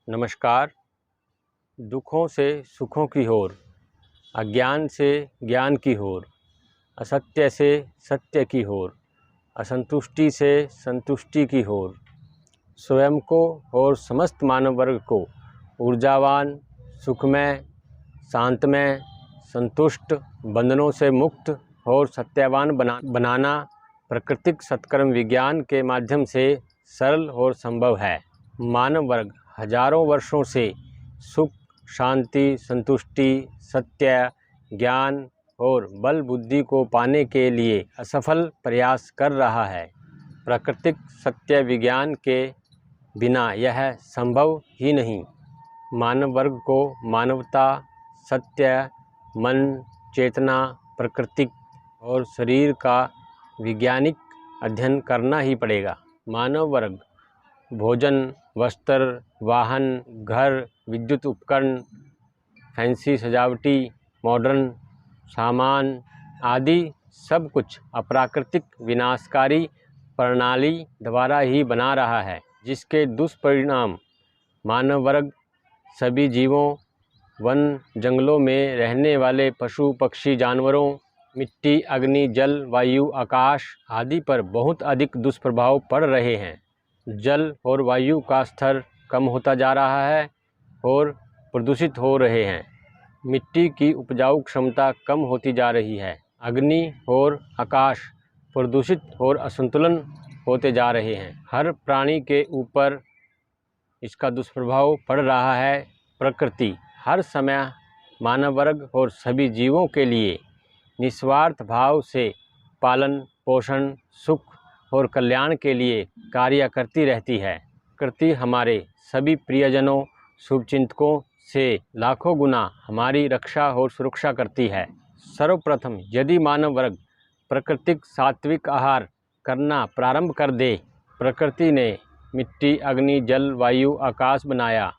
नमस्कार। दुखों से सुखों की ओर, अज्ञान से ज्ञान की ओर, असत्य से सत्य की ओर, असंतुष्टि से संतुष्टि की ओर, स्वयं को और समस्त मानव वर्ग को ऊर्जावान, सुखमय, शांतमय, संतुष्ट, बंधनों से मुक्त और सत्यवान बनाना प्राकृतिक सत्कर्म विज्ञान के माध्यम से सरल और संभव है। मानव वर्ग हजारों वर्षों से सुख, शांति, संतुष्टि, सत्य, ज्ञान और बल बुद्धि को पाने के लिए असफल प्रयास कर रहा है। प्राकृतिक सत्य विज्ञान के बिना यह संभव ही नहीं। मानव वर्ग को मानवता, सत्य, मन, चेतना, प्रकृति और शरीर का वैज्ञानिक अध्ययन करना ही पड़ेगा। मानव वर्ग भोजन, वस्त्र, वाहन, घर, विद्युत उपकरण, फैंसी सजावटी, मॉडर्न सामान आदि सब कुछ अप्राकृतिक विनाशकारी प्रणाली द्वारा ही बना रहा है, जिसके दुष्परिणाम मानव वर्ग, सभी जीवों, वन जंगलों में रहने वाले पशु पक्षी जानवरों, मिट्टी, अग्नि, जल, वायु, आकाश आदि पर बहुत अधिक दुष्प्रभाव पड़ रहे हैं। जल और वायु का स्तर कम होता जा रहा है और प्रदूषित हो रहे हैं। मिट्टी की उपजाऊ क्षमता कम होती जा रही है। अग्नि और आकाश प्रदूषित और असंतुलन होते जा रहे हैं। हर प्राणी के ऊपर इसका दुष्प्रभाव पड़ रहा है। प्रकृति हर समय मानव वर्ग और सभी जीवों के लिए निस्वार्थ भाव से पालन पोषण, सुख और कल्याण के लिए कार्य करती रहती है। प्रकृति हमारे सभी प्रियजनों, शुभचिंतकों से लाखों गुना हमारी रक्षा और सुरक्षा करती है। सर्वप्रथम यदि मानव वर्ग प्राकृतिक सात्विक आहार करना प्रारंभ कर दे, प्रकृति ने मिट्टी, अग्नि, जल, वायु, आकाश बनाया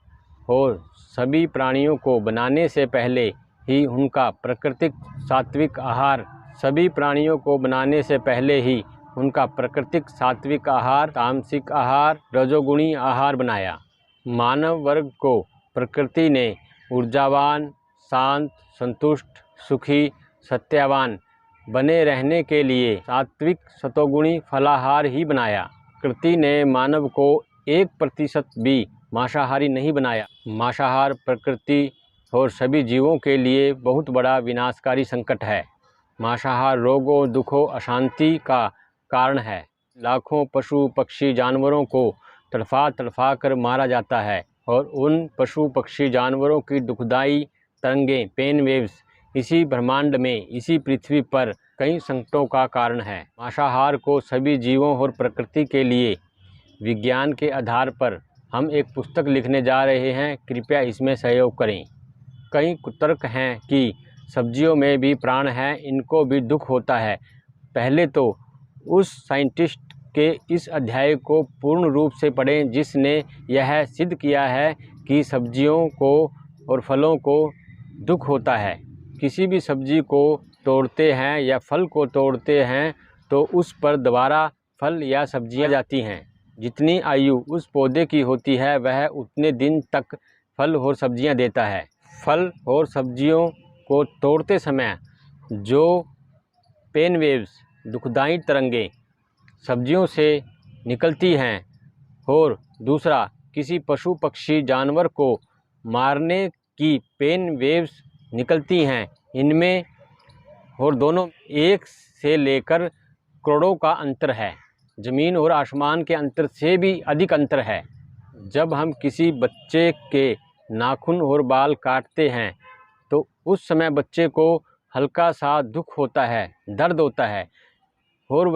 और सभी प्राणियों को बनाने से पहले ही उनका प्राकृतिक सात्विक आहार सभी प्राणियों को बनाने से पहले ही उनका प्राकृतिक सात्विक आहार, तामसिक आहार, रजोगुणी आहार बनाया। मानव वर्ग को प्रकृति ने ऊर्जावान, शांत, संतुष्ट, सुखी, सत्यवान बने रहने के लिए सात्विक सतोगुणी फलाहार ही बनाया। प्रकृति ने मानव को 1% भी मांसाहारी नहीं बनाया। मांसाहार प्रकृति और सभी जीवों के लिए बहुत बड़ा विनाशकारी संकट है। मांसाहार रोगों, दुखों, अशांति का कारण है। लाखों पशु पक्षी जानवरों को तड़फा कर मारा जाता है और उन पशु पक्षी जानवरों की दुखदाई तरंगें, पेन वेव्स इसी ब्रह्मांड में, इसी पृथ्वी पर कई संकटों का कारण है। मांसाहार को सभी जीवों और प्रकृति के लिए विज्ञान के आधार पर हम एक पुस्तक लिखने जा रहे हैं। कृपया इसमें सहयोग करें। कई तर्क हैं कि सब्जियों में भी प्राण है, इनको भी दुख होता है। पहले तो उस साइंटिस्ट के इस अध्याय को पूर्ण रूप से पढ़ें जिसने यह सिद्ध किया है कि सब्जियों को और फलों को दुख होता है। किसी भी सब्जी को तोड़ते हैं या फल को तोड़ते हैं तो उस पर दोबारा फल या सब्जियां जाती हैं। जितनी आयु उस पौधे की होती है वह उतने दिन तक फल और सब्जियां देता है। फल और सब्जियों को तोड़ते समय जो पेन वेव्स, दुखदाई तरंगें सब्जियों से निकलती हैं और दूसरा किसी पशु पक्षी जानवर को मारने की पेन वेव्स निकलती हैं, इनमें और दोनों 1 से लेकर करोड़ों का अंतर है। ज़मीन और आसमान के अंतर से भी अधिक अंतर है। जब हम किसी बच्चे के नाखून और बाल काटते हैं तो उस समय बच्चे को हल्का सा दुख होता है, दर्द होता है और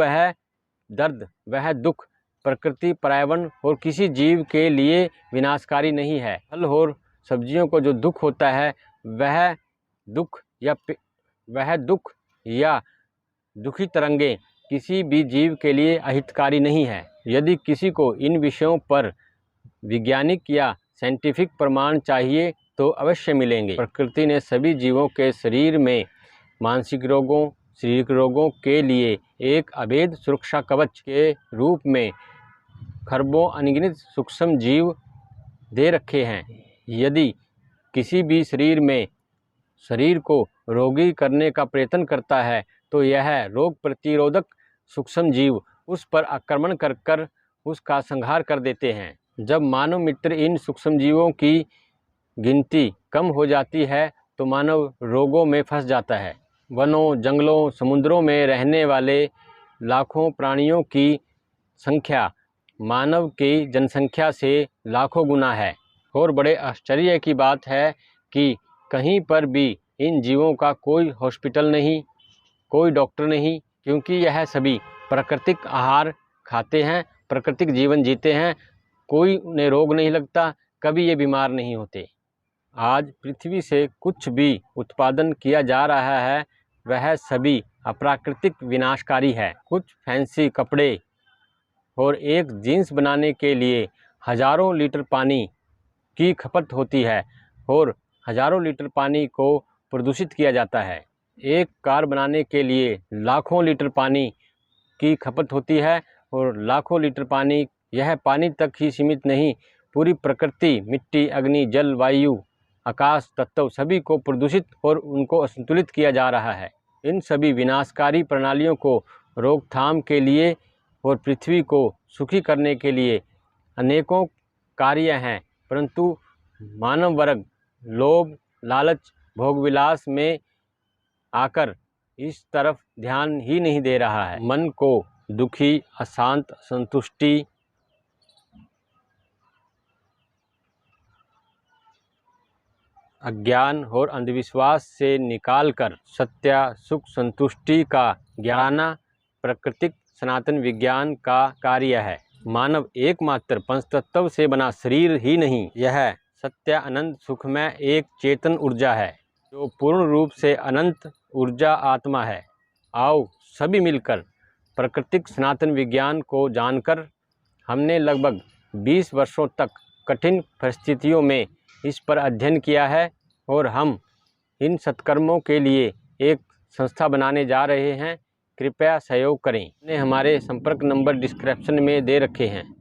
वह दुख प्रकृति, पर्यावरण और किसी जीव के लिए विनाशकारी नहीं है। फल और सब्जियों को जो दुख होता है वह दुख या दुखी तरंगें किसी भी जीव के लिए अहितकारी नहीं है। यदि किसी को इन विषयों पर वैज्ञानिक या साइंटिफिक प्रमाण चाहिए तो अवश्य मिलेंगे। प्रकृति ने सभी जीवों के शरीर में मानसिक रोगों, शारीरिक रोगों के लिए एक अभेद सुरक्षा कवच के रूप में खरबों अनगिनत सूक्ष्म जीव दे रखे हैं। यदि किसी भी शरीर को रोगी करने का प्रयत्न करता है तो यह रोग प्रतिरोधक सूक्ष्म जीव उस पर आक्रमण कर उसका संहार कर देते हैं। जब मानव मित्र इन सूक्ष्म जीवों की गिनती कम हो जाती है तो मानव रोगों में फंस जाता है। वनों, जंगलों, समुद्रों में रहने वाले लाखों प्राणियों की संख्या मानव की जनसंख्या से लाखों गुना है। और बड़े आश्चर्य की बात है कि कहीं पर भी इन जीवों का कोई हॉस्पिटल नहीं, कोई डॉक्टर नहीं, क्योंकि यह सभी प्राकृतिक आहार खाते हैं, प्राकृतिक जीवन जीते हैं। कोई उन्हें रोग नहीं लगता, कभी ये बीमार नहीं होते। आज पृथ्वी से कुछ भी उत्पादन किया जा रहा है वह सभी अप्राकृतिक विनाशकारी है। कुछ फैंसी कपड़े और एक जीन्स बनाने के लिए हज़ारों लीटर पानी की खपत होती है और हज़ारों लीटर पानी को प्रदूषित किया जाता है। एक कार बनाने के लिए लाखों लीटर पानी की खपत होती है और लाखों लीटर पानी, यह पानी तक ही सीमित नहीं, पूरी प्रकृति, मिट्टी, अग्नि, जल, वायु, आकाश तत्व सभी को प्रदूषित और उनको असंतुलित किया जा रहा है। इन सभी विनाशकारी प्रणालियों को रोकथाम के लिए और पृथ्वी को सुखी करने के लिए अनेकों कार्य हैं, परंतु मानव वर्ग लोभ, लालच, भोगविलास में आकर इस तरफ ध्यान ही नहीं दे रहा है। मन को दुखी, अशांत, असंतुष्टि, अज्ञान और अंधविश्वास से निकालकर सत्य, सुख, संतुष्टि का ज्ञान प्राकृतिक सनातन विज्ञान का कार्य है। मानव एकमात्र पंचतत्व से बना शरीर ही नहीं, यह सत्य, अनंत, सुखमय एक चेतन ऊर्जा है जो पूर्ण रूप से अनंत ऊर्जा आत्मा है। आओ सभी मिलकर प्राकृतिक सनातन विज्ञान को जानकर, हमने लगभग 20 वर्षों तक कठिन परिस्थितियों में इस पर अध्ययन किया है और हम इन सत्कर्मों के लिए एक संस्था बनाने जा रहे हैं। कृपया सहयोग करें। हमने हमारे संपर्क नंबर डिस्क्रिप्शन में दे रखे हैं।